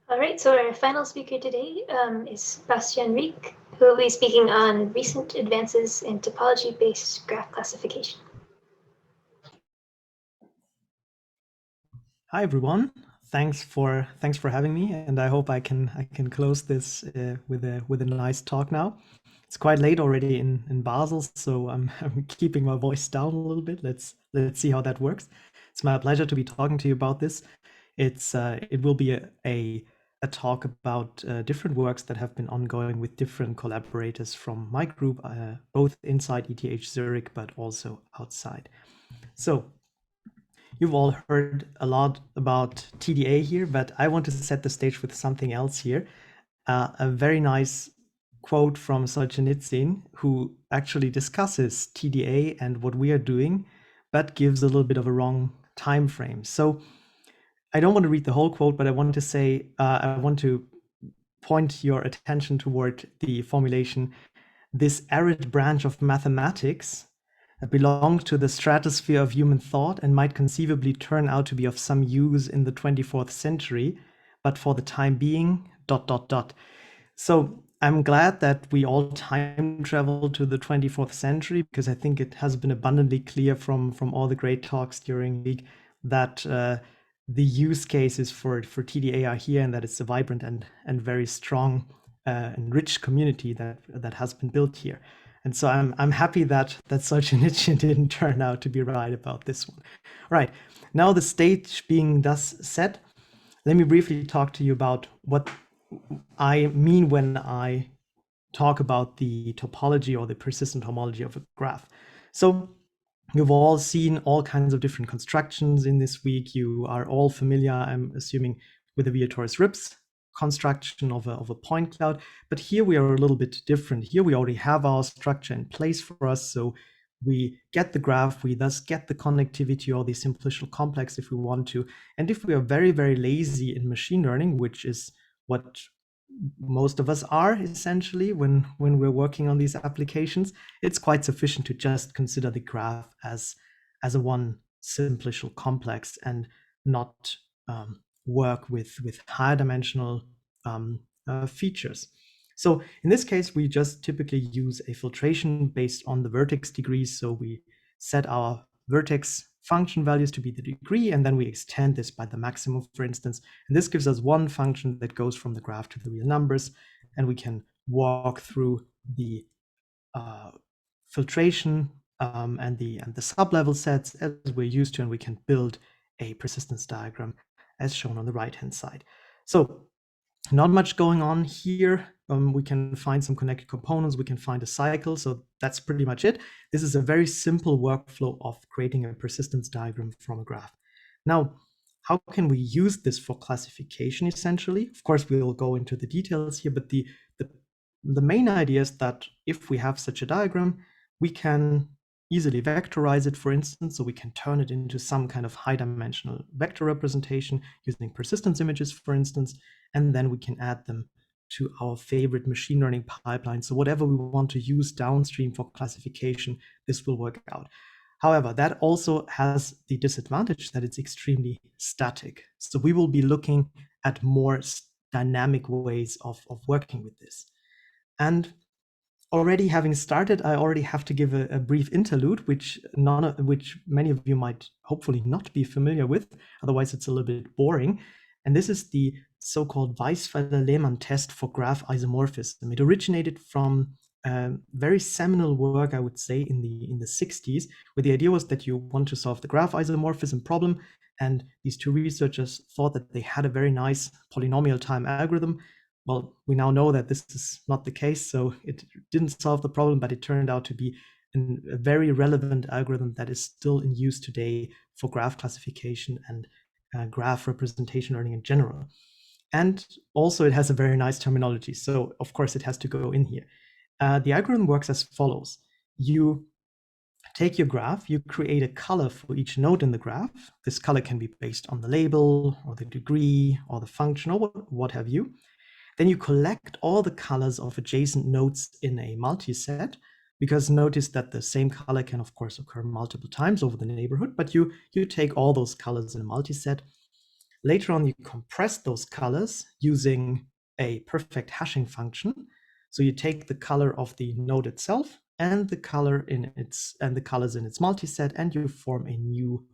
All right, so our final speaker today is Grossenbacher-Rieck, who will be speaking on recent advances in topology-based graph classification. Hi everyone. Thanks for having me, and I hope I can close this with a nice talk now. It's quite late already in Basel, so I'm keeping my voice down a little bit. Let's see how that works. It's my pleasure to be talking to you about this. It will be a talk about different works that have been ongoing with different collaborators from my group, both inside ETH Zurich but also outside. So you've all heard a lot about TDA here, but I want to set the stage with something else here. A very nice quote from Solzhenitsyn, who actually discusses TDA and what we are doing, but gives a little bit of a wrong time frame. So I don't want to read the whole quote, but I want to say, I want to point your attention toward the formulation, this arid branch of mathematics belongs to the stratosphere of human thought and might conceivably turn out to be of some use in the 24th century, but for the time being, ... So I'm glad that we all time travel to the 24th century, because I think it has been abundantly clear from all the great talks during the week that the use cases for TDA are here, and that it's a vibrant and very strong and rich community that has been built here. And so I'm happy that Solzhenitsyn didn't turn out to be right about this one. Right, now the stage being thus set, let me briefly talk to you about what I mean when I talk about the topology or the persistent homology of a graph. So you've all seen all kinds of different constructions in this week. You are all familiar, I'm assuming, with the Vietoris-Rips construction of a point cloud. But here we are a little bit different. Here we already have our structure in place for us. So we get the graph, we thus get the connectivity or the simplicial complex if we want to. And if we are very, very lazy in machine learning, which is what most of us are essentially when we're working on these applications, it's quite sufficient to just consider the graph as a one simplicial complex and not work with higher dimensional features. So in this case, we just typically use a filtration based on the vertex degrees. So we set our vertex function values to be the degree, and then we extend this by the maximum, for instance. And this gives us one function that goes from the graph to the real numbers, and we can walk through the filtration and the sublevel sets as we're used to, and we can build a persistence diagram as shown on the right-hand side. So not much going on here. We can find some connected components, we can find a cycle, so that's pretty much it. This is a very simple workflow of creating a persistence diagram from a graph. Now, how can we use this for classification essentially? Of course, we will go into the details here, but the main idea is that if we have such a diagram, we can easily vectorize it, for instance, so we can turn it into some kind of high dimensional vector representation using persistence images, for instance, and then we can add them to our favorite machine learning pipeline. So whatever we want to use downstream for classification, this will work out. However, that also has the disadvantage that it's extremely static. So we will be looking at more dynamic ways of working with this. And already having started, I already have to give a brief interlude, which many of you might hopefully not be familiar with, otherwise it's a little bit boring. And this is the so-called Weisfelder-Lehmann test for graph isomorphism. It originated from a very seminal work, I would say, in the 60s, where the idea was that you want to solve the graph isomorphism problem, and these two researchers thought that they had a very nice polynomial time algorithm. Well, we now know that this is not the case, so it didn't solve the problem, but it turned out to be a very relevant algorithm that is still in use today for graph classification and graph representation learning in general. And also it has a very nice terminology, so of course it has to go in here. The algorithm works as follows. You take your graph, you create a color for each node in the graph. This color can be based on the label or the degree or the function or what have you. Then you collect all the colors of adjacent nodes in a multiset, because notice that the same color can of course occur multiple times over the neighborhood, but you take all those colors in a multiset. later on you compress those colors using a perfect hashing function. So you take the color of the node itself and the color in its and the colors in its multiset, and you form a new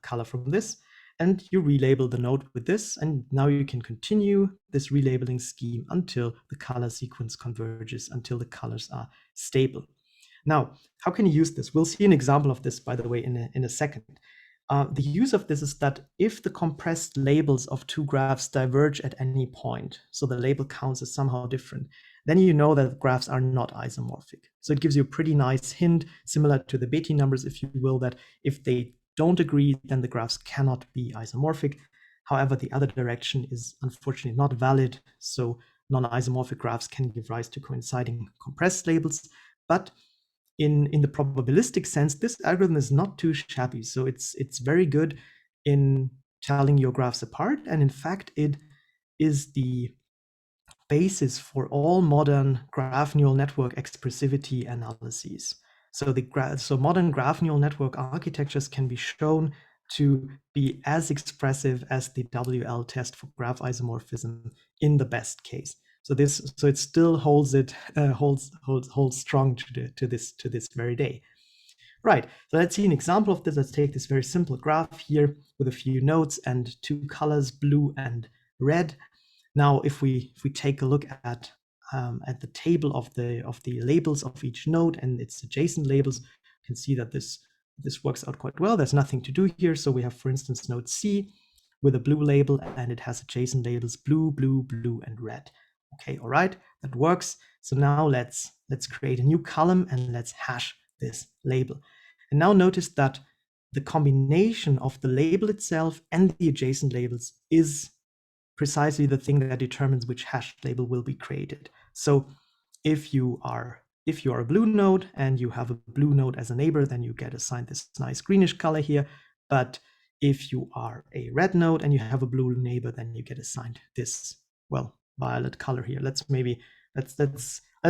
color from this, and you relabel the node with this, and now you can continue this relabeling scheme until the color sequence converges, until the colors are stable. Now, how can you use this? We'll see an example of this, by the way, in a second. The use of this is that if the compressed labels of two graphs diverge at any point, so the label counts is somehow different, then you know that graphs are not isomorphic. So it gives you a pretty nice hint, similar to the Betti numbers, if you will, that if they don't agree, then the graphs cannot be isomorphic. However, the other direction is unfortunately not valid. So non-isomorphic graphs can give rise to coinciding compressed labels. But in the probabilistic sense, this algorithm is not too shabby. So it's very good in telling your graphs apart. And in fact, it is the basis for all modern graph neural network expressivity analyses. So modern graph neural network architectures can be shown to be as expressive as the WL test for graph isomorphism in the best case. So it still holds strong to this very day. Right. So let's see an example of this. Let's take this very simple graph here with a few nodes and two colors, blue and red. Now, if we take a look at the table of the labels of each node and its adjacent labels, you can see that this works out quite well. There's nothing to do here. So we have, for instance, node C with a blue label, and it has adjacent labels blue, blue, blue, and red. Okay, all right, that works. So now let's create a new column and let's hash this label. And now notice that the combination of the label itself and the adjacent labels is precisely the thing that determines which hash label will be created. So if you are a blue node and you have a blue node as a neighbor, then you get assigned this nice greenish color here. But if you are a red node and you have a blue neighbor, then you get assigned this, well, violet color here. Let's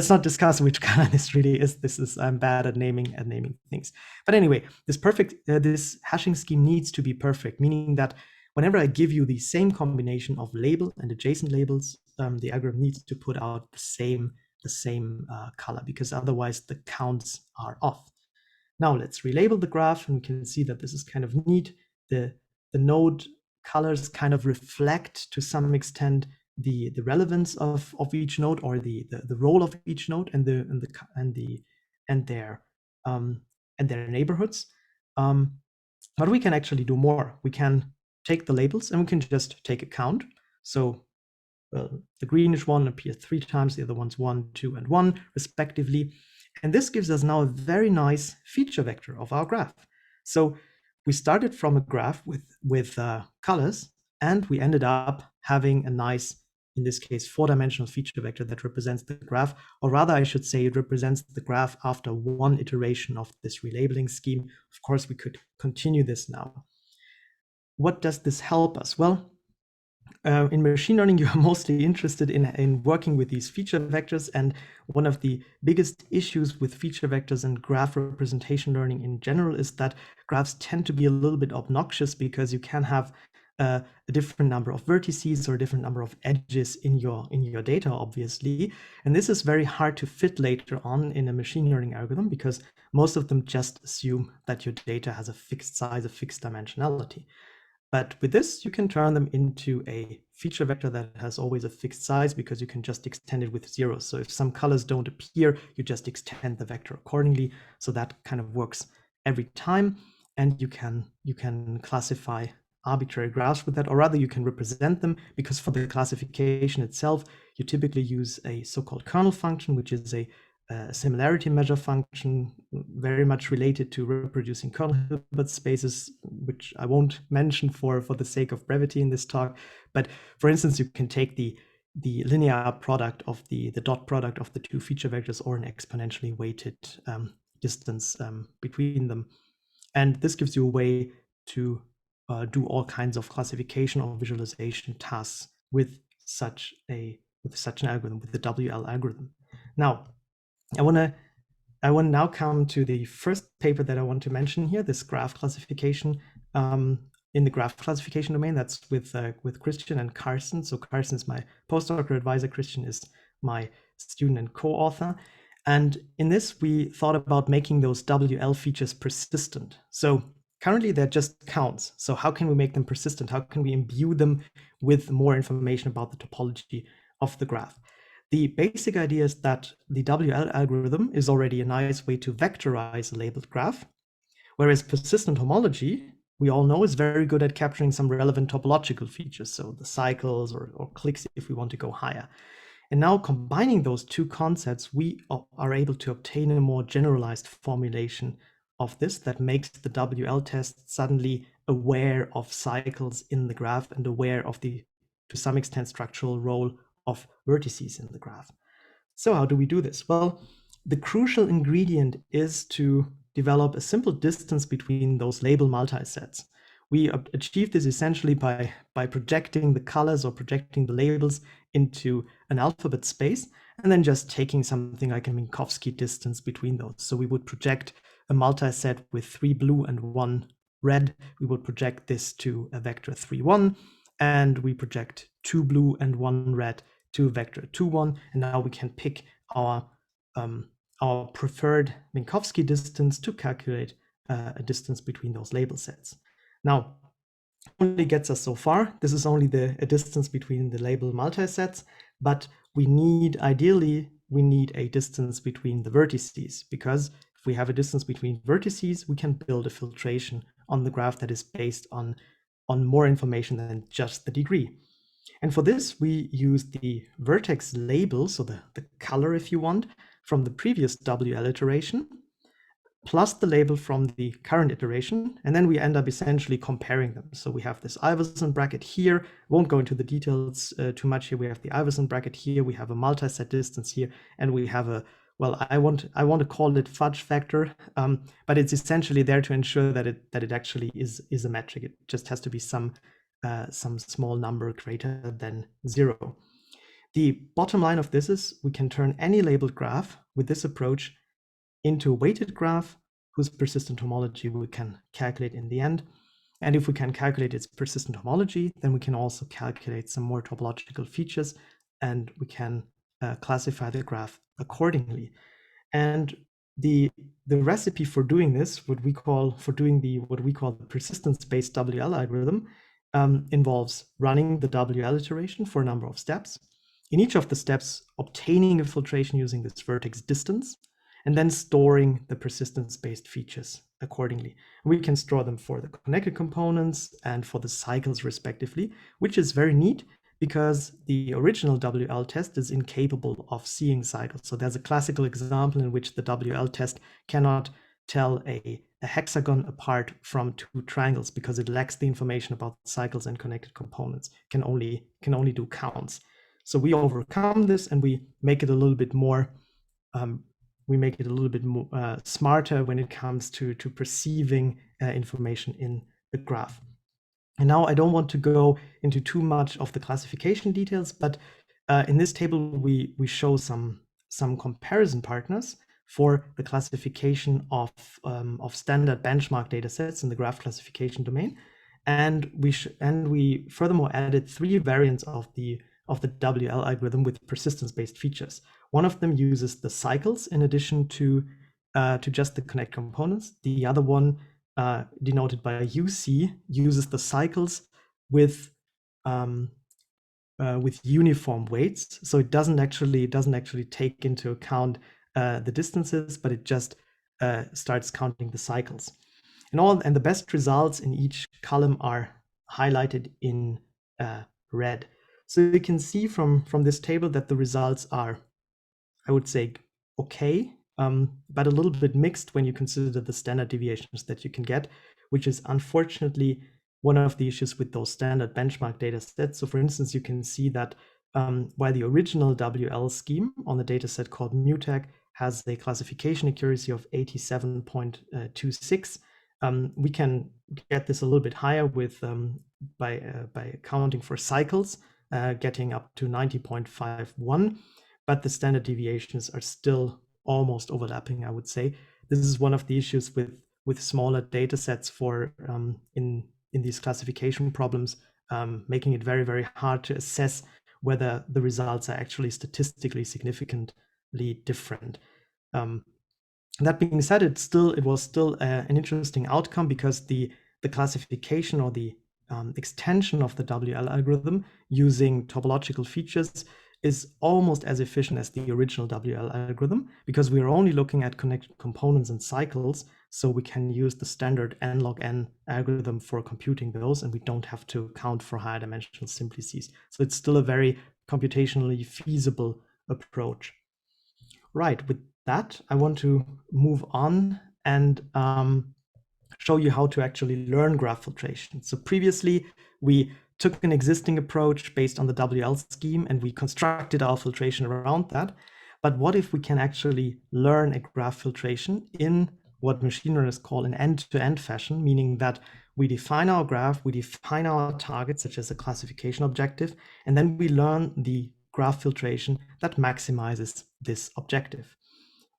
not discuss which color this really is. I'm bad at naming things. But anyway, this hashing scheme needs to be perfect, meaning that whenever I give you the same combination of label and adjacent labels, the algorithm needs to put out the same color, because otherwise the counts are off. Now let's relabel the graph, and we can see that this is kind of neat. The node colors kind of reflect to some extent the relevance of each node, or the role of each node and their neighborhoods. But we can actually do more. We can take the labels and we can just take a count. So the greenish one appears 3 times, the other ones 1, 2, and 1 respectively. And this gives us now a very nice feature vector of our graph. So we started from a graph with colors, and we ended up having a nice, in this case, 4-dimensional feature vector that represents the graph, or rather I should say it represents the graph after one iteration of this relabeling scheme. Of course, we could continue this now. What does this help us? Well, in machine learning, you are mostly interested in working with these feature vectors. And one of the biggest issues with feature vectors and graph representation learning in general is that graphs tend to be a little bit obnoxious, because you can have a different number of vertices or a different number of edges in your data, obviously. And this is very hard to fit later on in a machine learning algorithm, because most of them just assume that your data has a fixed size, a fixed dimensionality. But with this, you can turn them into a feature vector that has always a fixed size, because you can just extend it with zeros. So if some colors don't appear, you just extend the vector accordingly. So that kind of works every time. And you can classify arbitrary graphs with that, or rather you can represent them, because for the classification itself, you typically use a so-called kernel function, which is a similarity measure function, very much related to reproducing kernel Hilbert spaces, which I won't mention for the sake of brevity in this talk. But for instance, you can take the linear product of the dot product of the two feature vectors, or an exponentially weighted distance between them. And this gives you a way to do all kinds of classification or visualization tasks with such an algorithm, with the WL algorithm. Now, I want to now come to the first paper that I want to mention here, this graph classification in the graph classification domain. That's with Christian and Carsten. So Carsten is my postdoctoral advisor. Christian is my student and co-author. And in this, we thought about making those WL features persistent. So currently they're just counts. So how can we make them persistent? How can we imbue them with more information about the topology of the graph? The basic idea is that the WL algorithm is already a nice way to vectorize a labeled graph, whereas persistent homology, we all know, is very good at capturing some relevant topological features, so the cycles or clicks if we want to go higher. And now combining those two concepts, we are able to obtain a more generalized formulation of this that makes the WL test suddenly aware of cycles in the graph and aware of the, to some extent, structural role of vertices in the graph. So how do we do this? Well, the crucial ingredient is to develop a simple distance between those label multisets. We achieve this essentially by projecting the colors or projecting the labels into an alphabet space, and then just taking something like a Minkowski distance between those. So we would project a multiset with 3 blue and 1 red. We would project this to a vector 3, 1, and we project 2 blue and 1 red to vector 2, 1, and now we can pick our preferred Minkowski distance to calculate a distance between those label sets. Now, only gets us so far. This is only a distance between the label multisets, but ideally, we need a distance between the vertices, because if we have a distance between vertices, we can build a filtration on the graph that is based on more information than just the degree. And for this, we use the vertex label, so the color, if you want, from the previous WL iteration, plus the label from the current iteration, and then we end up essentially comparing them. So we have this Iverson bracket here. Won't go into the details too much here. We have the Iverson bracket here. We have a multiset distance here, and we have a, well, I want to call it fudge factor, but it's essentially there to ensure that it actually is a metric. It just has to be some small number greater than 0. The bottom line of this is we can turn any labeled graph with this approach into a weighted graph whose persistent homology we can calculate in the end. And if we can calculate its persistent homology, then we can also calculate some more topological features, and we can classify the graph accordingly. And the recipe for doing this, what we call the persistence-based WL algorithm, involves running the WL iteration for a number of steps. In each of the steps, obtaining a filtration using this vertex distance, and then storing the persistence-based features accordingly. We can store them for the connected components and for the cycles respectively, which is very neat because the original WL test is incapable of seeing cycles. So there's a classical example in which the WL test cannot tell a hexagon apart from 2 triangles because it lacks the information about cycles and connected components, can only do counts. So we overcome this and we make it a little bit more smarter when it comes to perceiving information in the graph. And now I don't want to go into too much of the classification details, but in this table we show some comparison partners for the classification of standard benchmark data sets in the graph classification domain, and we furthermore added 3 variants of the WL algorithm with persistence-based features. One of them uses the cycles in addition to just the connect components. The other one, denoted by UC, uses the cycles with uniform weights. So it doesn't actually take into account the distances, but it just starts counting the cycles. And the best results in each column are highlighted in red. So you can see from this table that the results are, I would say, okay, but a little bit mixed when you consider the standard deviations that you can get, which is unfortunately one of the issues with those standard benchmark data sets. So for instance, you can see that while the original WL scheme on the data set called MUTAC has a classification accuracy of 87.26, we can get this a little bit higher with by accounting for cycles, getting up to 90.51, but the standard deviations are still almost overlapping, I would say. This is one of the issues with smaller data sets for in these classification problems, making it very, very hard to assess whether the results are actually statistically significantly different. That being said, it was still an interesting outcome, because the classification or the extension of the WL algorithm using topological features is almost as efficient as the original WL algorithm, because we are only looking at connected components and cycles, so we can use the standard n log n algorithm for computing those, and we don't have to account for higher dimensional simplices. So it's still a very computationally feasible approach. Right, with that, I want to move on and show you how to actually learn graph filtration. So previously, we took an existing approach based on the WL scheme, and we constructed our filtration around that. But what if we can actually learn a graph filtration in what machine learners call an end-to-end fashion, meaning that we define our graph, we define our target, such as a classification objective, and then we learn the graph filtration that maximizes this objective.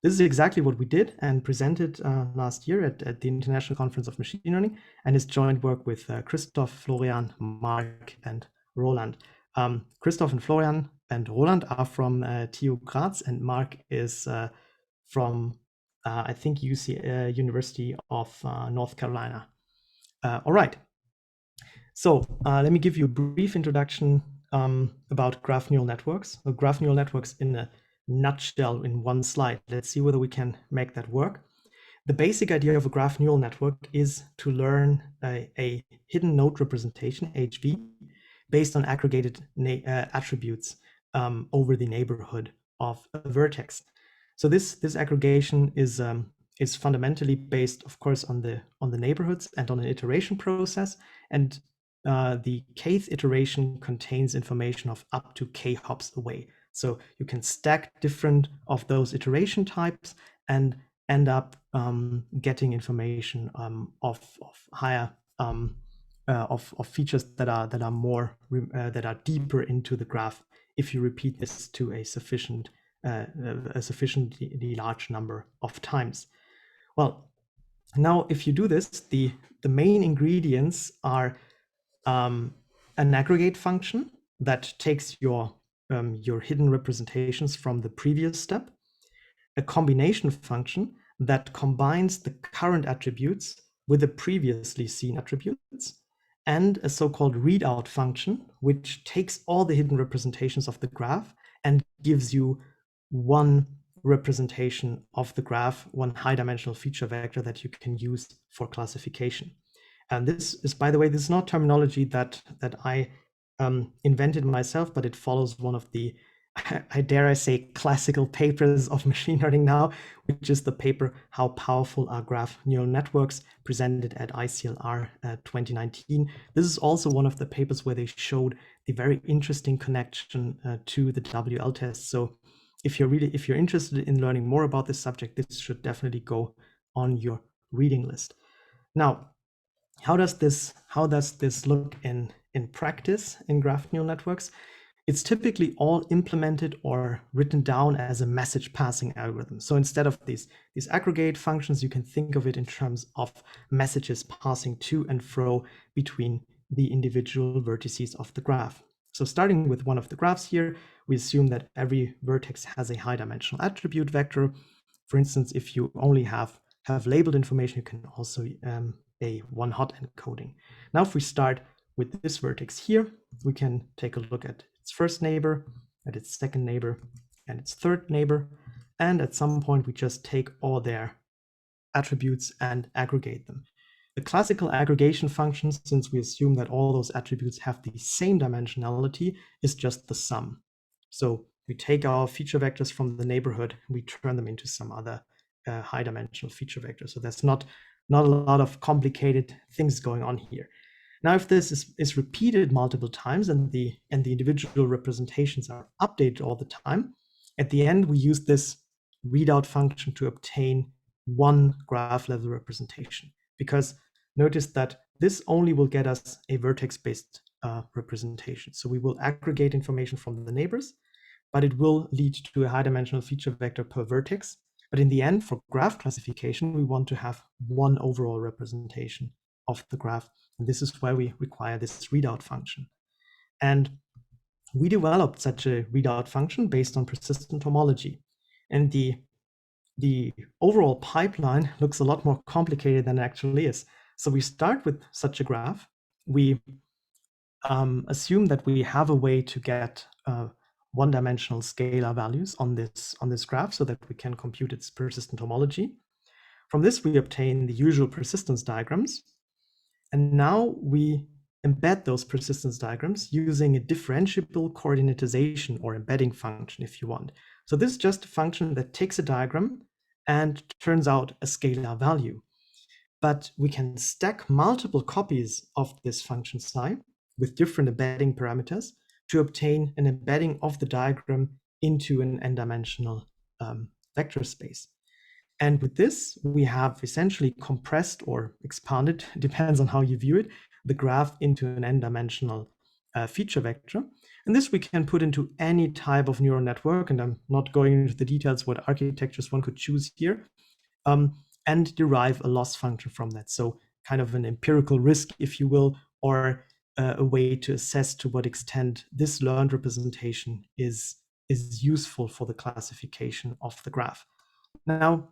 This is exactly what we did and presented last year at the International Conference of Machine Learning, and is joint work with Christoph, Florian, Mark, and Roland. Christoph and Florian and Roland are from TU Graz, and Mark is from, I think, University of North Carolina. All right. So let me give you a brief introduction about graph neural networks. Graph neural networks in a nutshell in one slide. Let's see whether we can make that work. The basic idea of a graph neural network is to learn a hidden node representation, HV, based on aggregated attributes over the neighborhood of a vertex. So this aggregation is fundamentally based, of course, on the neighborhoods and on an iteration process. And the kth iteration contains information of up to k hops away. So you can stack different of those iteration types and end up getting information of higher of features that are more that are deeper into the graph if you repeat this to a sufficiently large number of times. Well, now if you do this, the main ingredients are an aggregate function that takes your hidden representations from the previous step, a combination function that combines the current attributes with the previously seen attributes, and a so-called readout function, which takes all the hidden representations of the graph and gives you one representation of the graph, one high-dimensional feature vector that you can use for classification. And this is, by the way, this is not terminology that I invented myself, but it follows one of the, I dare I say, classical papers of machine learning now, which is the paper "How Powerful Are Graph Neural Networks," presented at ICLR 2019. This is also one of the papers where they showed the very interesting connection to the WL test. So if you're interested in learning more about this subject, this should definitely go on your reading list. Now, how does this look in practice in graph neural networks? It's typically all implemented or written down as a message passing algorithm. So instead of these aggregate functions, you can think of it in terms of messages passing to and fro between the individual vertices of the graph. So starting with one of the graphs here, we assume that every vertex has a high dimensional attribute vector. For instance, if you only have labeled information, you can also a one-hot encoding. Now, if we start with this vertex here, we can take a look at its first neighbor, at its second neighbor, and its third neighbor. And at some point, we just take all their attributes and aggregate them. The classical aggregation function, since we assume that all those attributes have the same dimensionality, is just the sum. So we take our feature vectors from the neighborhood, and we turn them into some other high dimensional feature vector. So that's not a lot of complicated things going on here. Now, if this is repeated multiple times and the individual representations are updated all the time, at the end, we use this readout function to obtain one graph level representation, because notice that this only will get us a vertex-based representation. So we will aggregate information from the neighbors, but it will lead to a high dimensional feature vector per vertex. But in the end, for graph classification, we want to have one overall representation of the graph. And this is why we require this readout function. And we developed such a readout function based on persistent homology. And the overall pipeline looks a lot more complicated than it actually is. So we start with such a graph. We assume that we have a way to get one-dimensional scalar values on this graph so that we can compute its persistent homology. From this, we obtain the usual persistence diagrams. And now we embed those persistence diagrams using a differentiable coordinatization or embedding function, if you want. So this is just a function that takes a diagram and turns out a scalar value. But we can stack multiple copies of this function psi with different embedding parameters to obtain an embedding of the diagram into an n-dimensional vector space. And with this, we have essentially compressed or expanded, depends on how you view it, the graph into an n-dimensional feature vector. And this we can put into any type of neural network, and I'm not going into the details what architectures one could choose here, and derive a loss function from that. So kind of an empirical risk, if you will, or a way to assess to what extent this learned representation is useful for the classification of the graph. Now,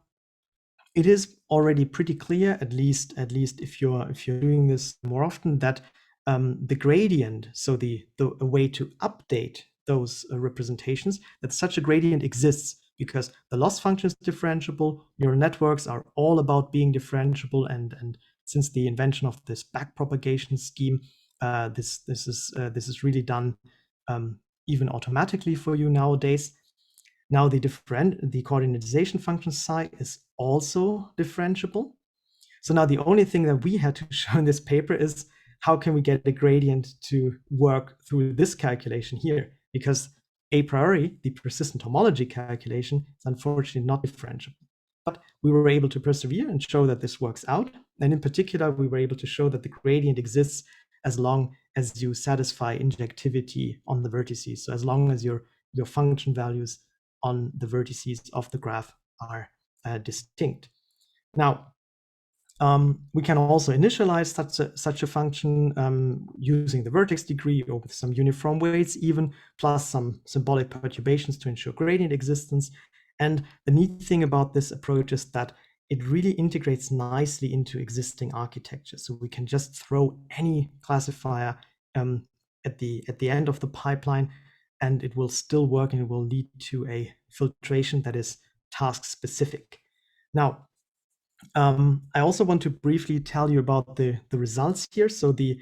it is already pretty clear, at least if you're doing this more often, that the gradient, so the way to update those representations, that such a gradient exists because the loss function is differentiable. Neural networks are all about being differentiable, and since the invention of this backpropagation scheme, this is really done even automatically for you nowadays. Now the coordinatization function psi is also differentiable. So now the only thing that we had to show in this paper is how can we get the gradient to work through this calculation here? Because a priori, the persistent homology calculation is unfortunately not differentiable. But we were able to persevere and show that this works out. And in particular, we were able to show that the gradient exists as long as you satisfy injectivity on the vertices. So as long as your function values on the vertices of the graph are distinct. Now, we can also initialize such a function using the vertex degree or with some uniform weights even, plus some symbolic perturbations to ensure gradient existence. And the neat thing about this approach is that it really integrates nicely into existing architecture. So we can just throw any classifier at the end of the pipeline, and it will still work, and it will lead to a filtration that is task specific. Now, I also want to briefly tell you about the results here. So the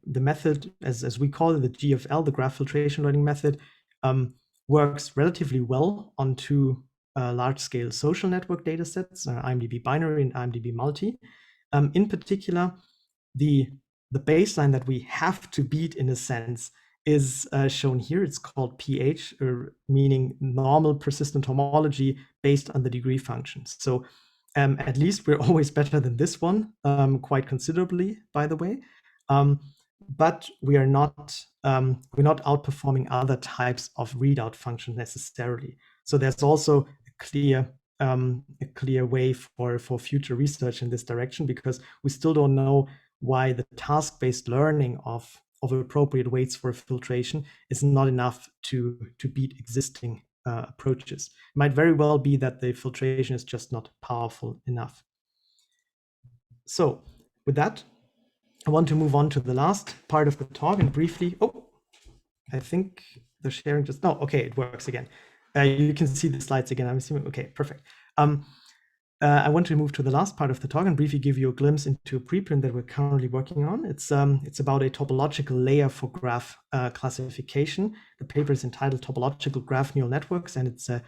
method, as we call it, the GFL, the graph filtration learning method, works relatively well on two large-scale social network datasets, IMDb binary and IMDb multi. In particular, the baseline that we have to beat, in a sense, is shown here. It's called PH, meaning normal persistent homology based on the degree functions. So at least we're always better than this one, quite considerably, by the way. But we're not outperforming other types of readout functions necessarily. So there's also a clear way for future research in this direction, because we still don't know why the task-based learning of appropriate weights for filtration is not enough to beat existing approaches. It might very well be that the filtration is just not powerful enough. So with that, I want to move on to the last part of the talk and briefly, I think the sharing just, no, okay, it works again. You can see the slides again, I'm assuming, okay, perfect. I want to move to the last part of the talk and briefly give you a glimpse into a preprint that we're currently working on. It's about a topological layer for graph classification. The paper is entitled Topological Graph Neural Networks, and it's a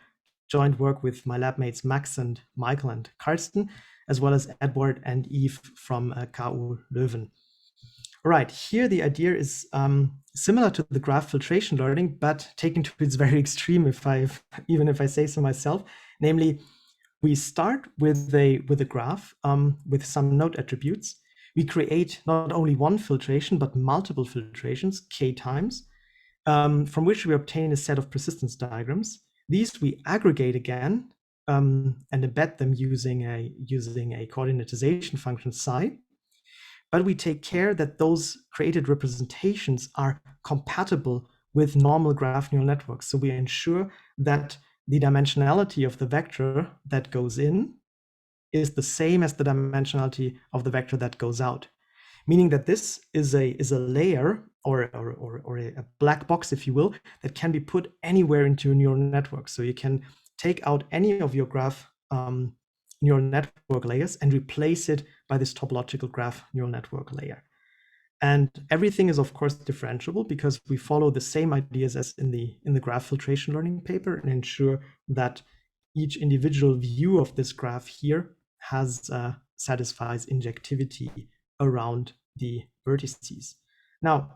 joint work with my lab mates Max and Michael and Karsten, as well as Edward and Eve from KU Leuven. All right, here the idea is similar to the graph filtration learning, but taken to its very extreme, even if I say so myself. Namely, we start with a graph with some node attributes. We create not only one filtration, but multiple filtrations, k times, from which we obtain a set of persistence diagrams. These we aggregate again and embed them using a coordinatization function psi, but we take care that those created representations are compatible with normal graph neural networks. So we ensure that the dimensionality of the vector that goes in is the same as the dimensionality of the vector that goes out, meaning that this is a layer or a black box, if you will, that can be put anywhere into a neural network. So you can take out any of your graph neural network layers and replace it by this topological graph neural network layer. And everything is, of course, differentiable because we follow the same ideas as in the graph filtration learning paper and ensure that each individual view of this graph here has satisfies injectivity around the vertices. Now,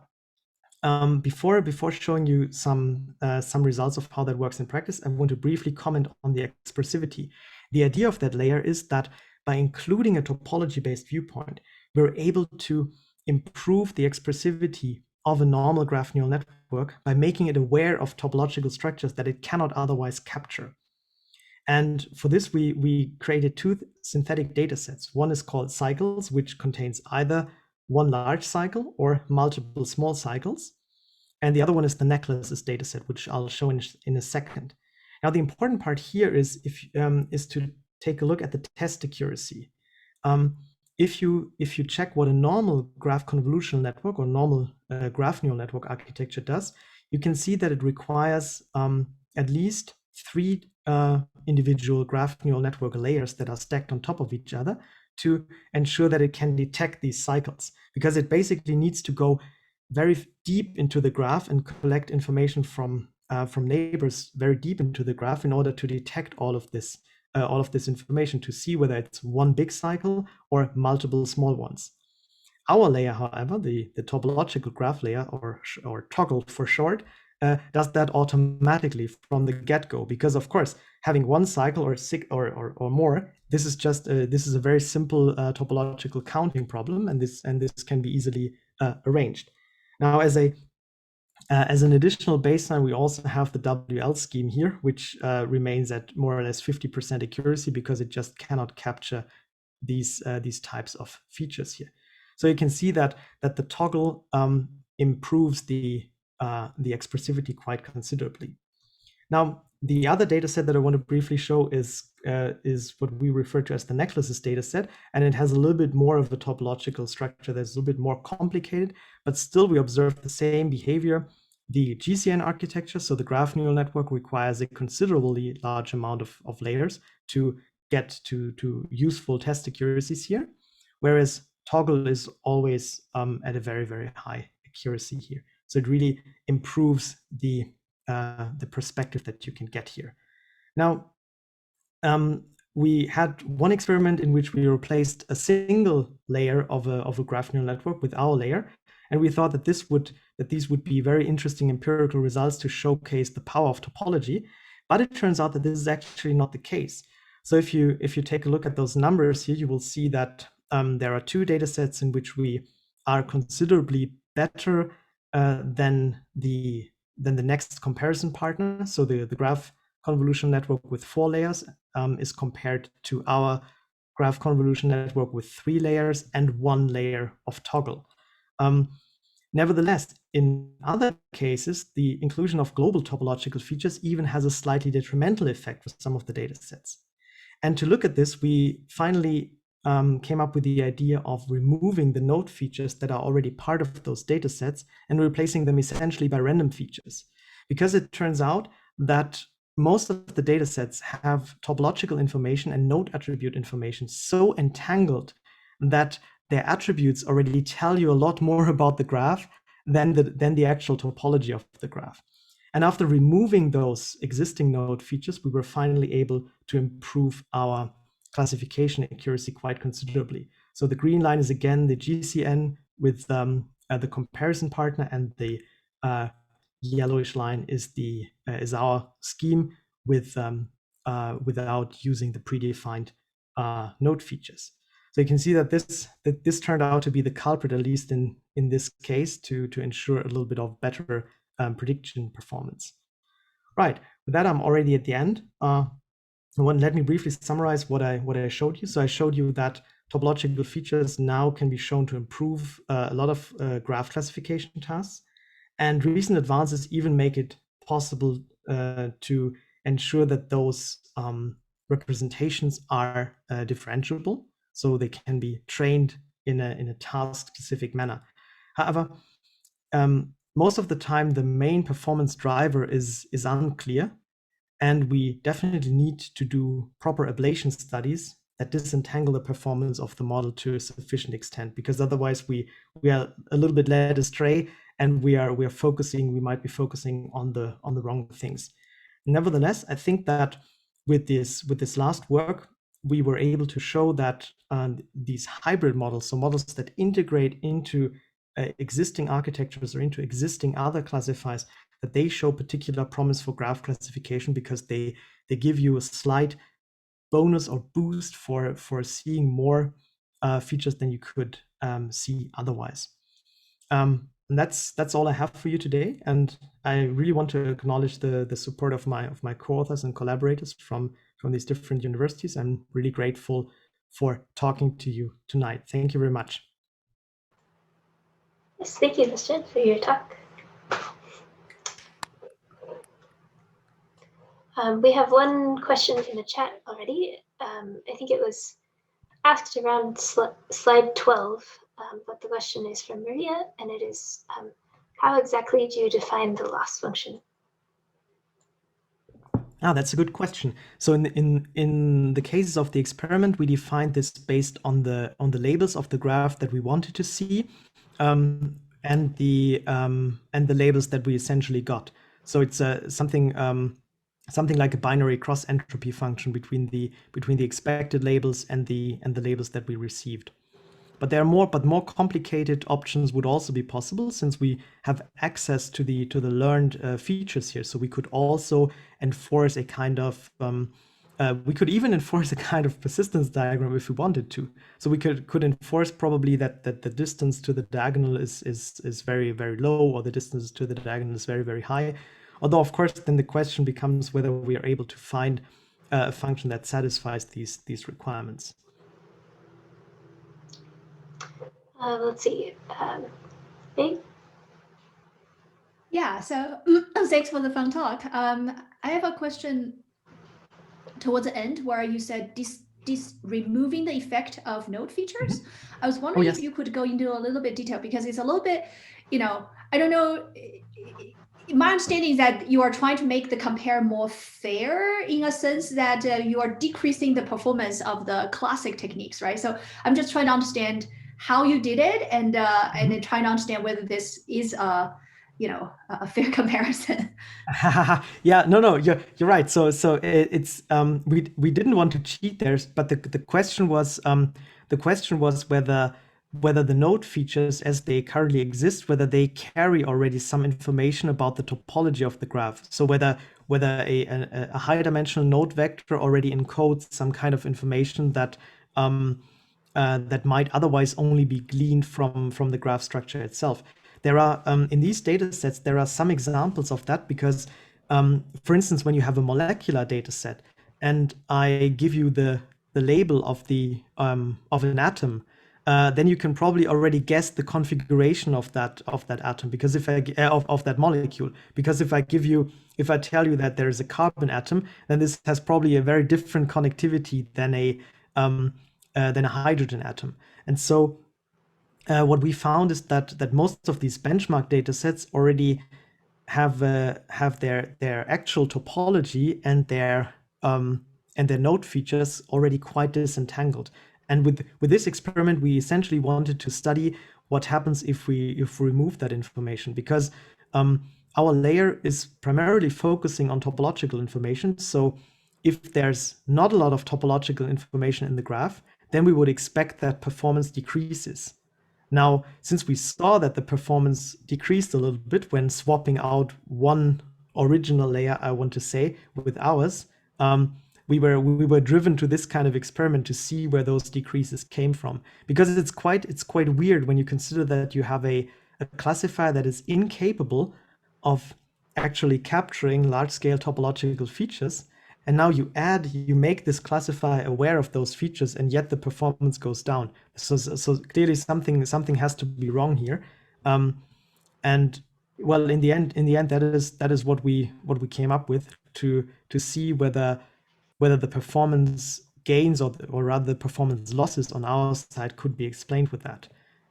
before showing you some results of how that works in practice, I want to briefly comment on the expressivity. The idea of that layer is that by including a topology-based viewpoint, we're able to improve the expressivity of a normal graph neural network by making it aware of topological structures that it cannot otherwise capture. And for this, we created two synthetic data sets. One is called cycles, which contains either one large cycle or multiple small cycles. And the other one is the necklaces dataset, which I'll show in a second. Now, the important part here is to take a look at the test accuracy. If you check what a normal graph convolutional network or normal graph neural network architecture does, you can see that it requires at least 3 individual graph neural network layers that are stacked on top of each other to ensure that it can detect these cycles, because it basically needs to go very deep into the graph and collect information from neighbors very deep into the graph in order to detect all of this information to see whether it's one big cycle or multiple small ones. Our layer, however, the topological graph layer, or toggle for short, does that automatically from the get-go, because of course having one cycle or more, this is a very simple topological counting problem, and this can be easily arranged. Now, as an additional baseline, we also have the WL scheme here, which remains at more or less 50% accuracy because it just cannot capture these types of features here. So you can see that the toggle improves the expressivity quite considerably. Now, the other data set that I want to briefly show is what we refer to as the necklaces data set, and it has a little bit more of a topological structure that's a little bit more complicated, but still we observe the same behavior. The GCN architecture, so the graph neural network, requires a considerably large amount of layers to get to useful test accuracies here, whereas toggle is always at a very, very high accuracy here. So it really improves the perspective that you can get here. Now, we had one experiment in which we replaced a single layer of a graph neural network with our layer, and we thought that these would be very interesting empirical results to showcase the power of topology. But it turns out that this is actually not the case. So if you take a look at those numbers here, you will see that there are 2 data sets in which we are considerably better than the next comparison partner. So the graph convolution network with 4 layers is compared to our graph convolution network with 3 layers and 1 layer of toggle. Nevertheless, in other cases, the inclusion of global topological features even has a slightly detrimental effect for some of the data sets. And to look at this, we finally came up with the idea of removing the node features that are already part of those data sets and replacing them essentially by random features. Because it turns out that most of the data sets have topological information and node attribute information so entangled that their attributes already tell you a lot more about the graph than the actual topology of the graph. And after removing those existing node features, we were finally able to improve our classification accuracy quite considerably. So the green line is again the GCN with the comparison partner, and the yellowish line is our scheme with without using the predefined node features. So you can see that this turned out to be the culprit, at least in this case, to ensure a little bit of better prediction performance. Right, with that, I'm already at the end. let me briefly summarize what I showed you. So I showed you that topological features now can be shown to improve a lot of graph classification tasks. And recent advances even make it possible to ensure that those representations are differentiable, so they can be trained in a task-specific manner. However, most of the time, the main performance driver is unclear, and we definitely need to do proper ablation studies that disentangle the performance of the model to a sufficient extent, because otherwise we are a little bit led astray, and we might be focusing on the wrong things. Nevertheless, I think that with this last work, we were able to show that these hybrid models, so models that integrate into existing architectures or into existing other classifiers, that they show particular promise for graph classification, because they give you a slight bonus or boost for seeing more features than you could see otherwise. And that's all I have for you today. And I really want to acknowledge the support of my co-authors and collaborators from these different universities. I'm really grateful for talking to you tonight. Thank you very much. Yes, thank you, Bastian, for your talk. We have one question in the chat already. I think it was asked around slide 12, but the question is from Maria, and it is, how exactly do you define the loss function? That's a good question. So in the cases of the experiment, we defined this based on the labels of the graph that we wanted to see, and the labels that we essentially got. So it's something like a binary cross entropy function between the expected labels and the labels that we received. But there are more complicated options would also be possible, since we have access to the learned features here. So we could also enforce a kind of we could even enforce a kind of persistence diagram if we wanted to. So we could enforce probably that the distance to the diagonal is very, very low, or the distance to the diagonal is very, very high. Although, of course, then the question becomes whether we are able to find a function that satisfies these requirements. Let's see. Hey. Yeah, so thanks for the fun talk. I have a question towards the end where you said this removing the effect of node features. I was wondering if you could go into a little bit detail, because it's a little bit, I don't know. My understanding is that you are trying to make the compare more fair, in a sense that you are decreasing the performance of the classic techniques, right? So I'm just trying to understand how you did it, and then trying to understand whether this is a fair comparison. Yeah, no, you're right. So it's we didn't want to cheat there, but the question was whether the node features as they currently exist, whether they carry already some information about the topology of the graph. So whether a higher dimensional node vector already encodes some kind of information that that might otherwise only be gleaned from the graph structure itself. There are in these data sets, there are some examples of that, because for instance, when you have a molecular data set and I give you the label of an atom, then you can probably already guess the configuration of that atom, because if I of that molecule, because if I tell you that there is a carbon atom, then this has probably a very different connectivity than a hydrogen atom. And so what we found is that most of these benchmark data sets already have their actual topology and their node features already quite disentangled. And with this experiment, we essentially wanted to study what happens if we remove that information, because our layer is primarily focusing on topological information. So if there's not a lot of topological information in the graph, then we would expect that performance decreases. Now, since we saw that the performance decreased a little bit when swapping out one original layer, I want to say, with ours, we were driven to this kind of experiment to see where those decreases came from, because it's quite weird when you consider that you have a classifier that is incapable of actually capturing large-scale topological features, and now you make this classifier aware of those features, and yet the performance goes down. So clearly something has to be wrong here. And well, in the end, that is what we came up with to see whether the performance gains or rather the performance losses on our side could be explained with that.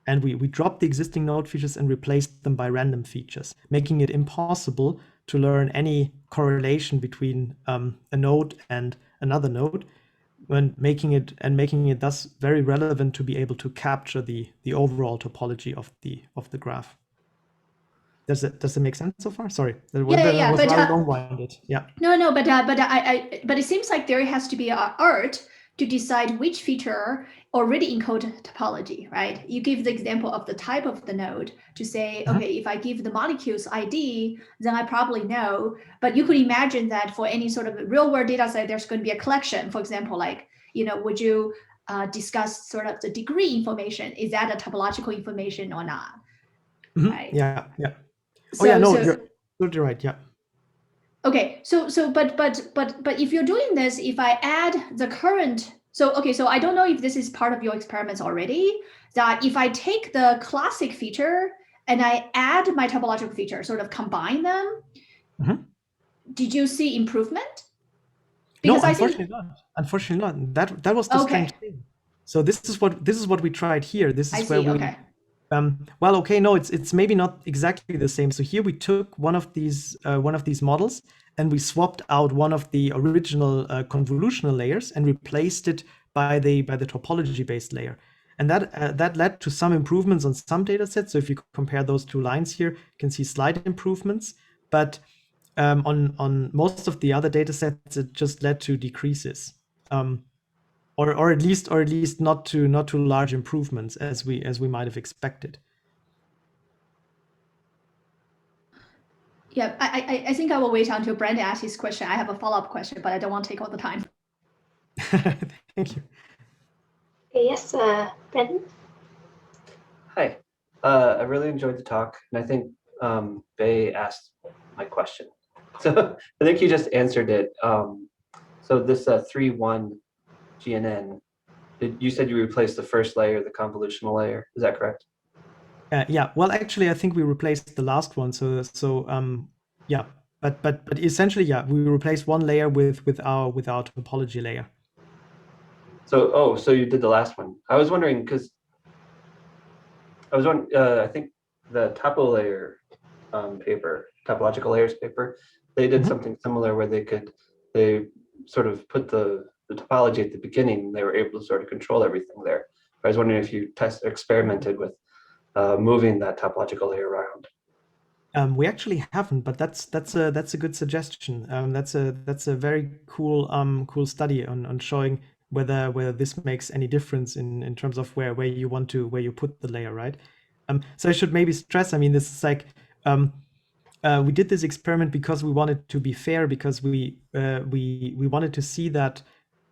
And we dropped the existing node features and replaced them by random features, making it impossible to learn any correlation between a node and another node, when making it thus very relevant to be able to capture the overall topology of the graph. Does it make sense so far? Sorry, that was rather long-winded. Yeah. No, but it seems like there has to be an art to decide which feature already encode topology, right? You give the example of the type of the node to say, okay, if I give the molecules ID, then I probably know. But you could imagine that for any sort of real world data set, there's going to be a collection. For example, like, would you discuss sort of the degree information? Is that a topological information or not? Right? Yeah. So, you're absolutely right. Yeah. Okay, but if you're doing this, if I add the current, so I don't know if this is part of your experiments already, that if I take the classic feature and I add my topological feature, sort of combine them, did you see improvement? Because no, unfortunately not. That was the strange thing. So this is what we tried here. This is where we. Well, okay, no, it's maybe not exactly the same. So here we took one of these models and we swapped out one of the original convolutional layers and replaced it by the topology-based layer, and that led to some improvements on some data sets. So if you compare those two lines here, you can see slight improvements, but on most of the other data sets, it just led to decreases. Or at least not too large improvements as we might have expected. Yeah, I think I will wait until Brandon asks his question. I have a follow-up question, but I don't want to take all the time. Thank you. Okay, yes, Brandon. Hi, I really enjoyed the talk, and I think Bei asked my question, so I think you just answered it. So this 3-1 GNN, you said you replaced the first layer, the convolutional layer. Is that correct? Yeah. Well, actually, I think we replaced the last one. So yeah. But essentially, yeah, we replaced one layer with our topology layer. So so you did the last one. I was wondering because I was on I think the topo layer paper, topological layers paper, they did something similar where they sort of put the topology at the beginning. They were able to sort of control everything there. I was wondering if you experimented with moving that topological layer around. We actually haven't, but that's a good suggestion. That's a very cool study on showing whether this makes any difference in terms of where you put the layer, right? So I should maybe stress. I mean, this is like we did this experiment because we wanted to be fair, because we wanted to see that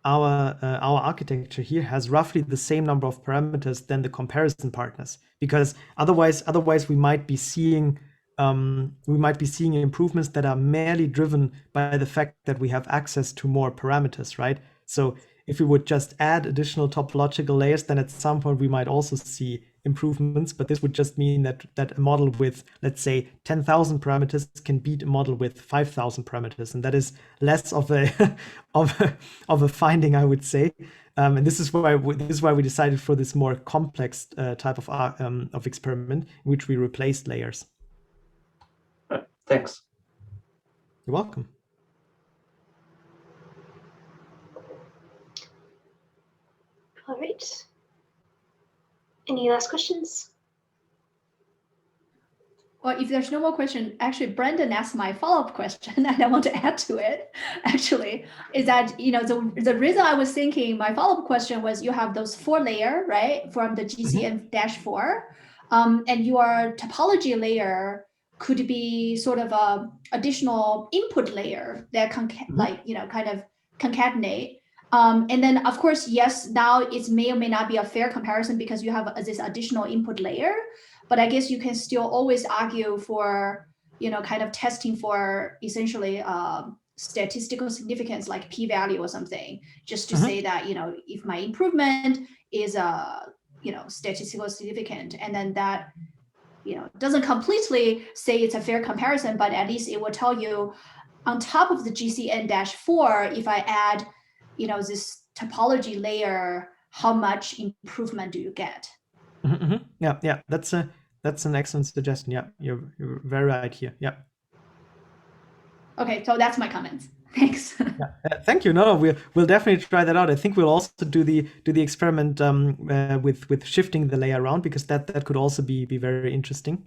our architecture here has roughly the same number of parameters than the comparison partners, because otherwise we might be seeing improvements that are merely driven by the fact that we have access to more parameters, right? So if we would just add additional topological layers, then at some point we might also see improvements, but this would just mean that a model with, let's say, 10,000 parameters can beat a model with 5,000 parameters, and that is less of a of a finding, I would say. And this is why we decided for this more complex type of experiment, in which we replaced layers. Thanks. You're welcome. All right. Any last questions? Well, if there's no more question, actually, Brandon asked my follow-up question, and I want to add to it, actually, is that, the reason I was thinking my follow-up question was you have those 4 layers, right, from the GCN-4, and your topology layer could be sort of a additional input layer that kind of concatenate. And then, of course, yes, now it may or may not be a fair comparison because you have this additional input layer, but I guess you can still always argue for, kind of testing for essentially statistical significance like p-value or something, just to say that, if my improvement is statistical significant, and then that doesn't completely say it's a fair comparison, but at least it will tell you on top of the GCN-4, if I add this topology layer, how much improvement do you get? Yeah, that's an excellent suggestion. Yeah, you're very right here. Yeah. Okay, so that's my comments. Thanks. Yeah, thank you. No, we'll definitely try that out. I think we'll also do the experiment with shifting the layer around, because that could also be very interesting.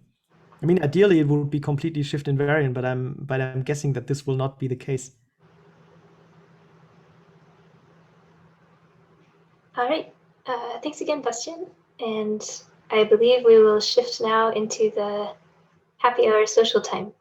I mean, ideally it would be completely shift invariant, but I'm guessing that this will not be the case. All right. Thanks again, Bastian. And I believe we will shift now into the happy hour social time.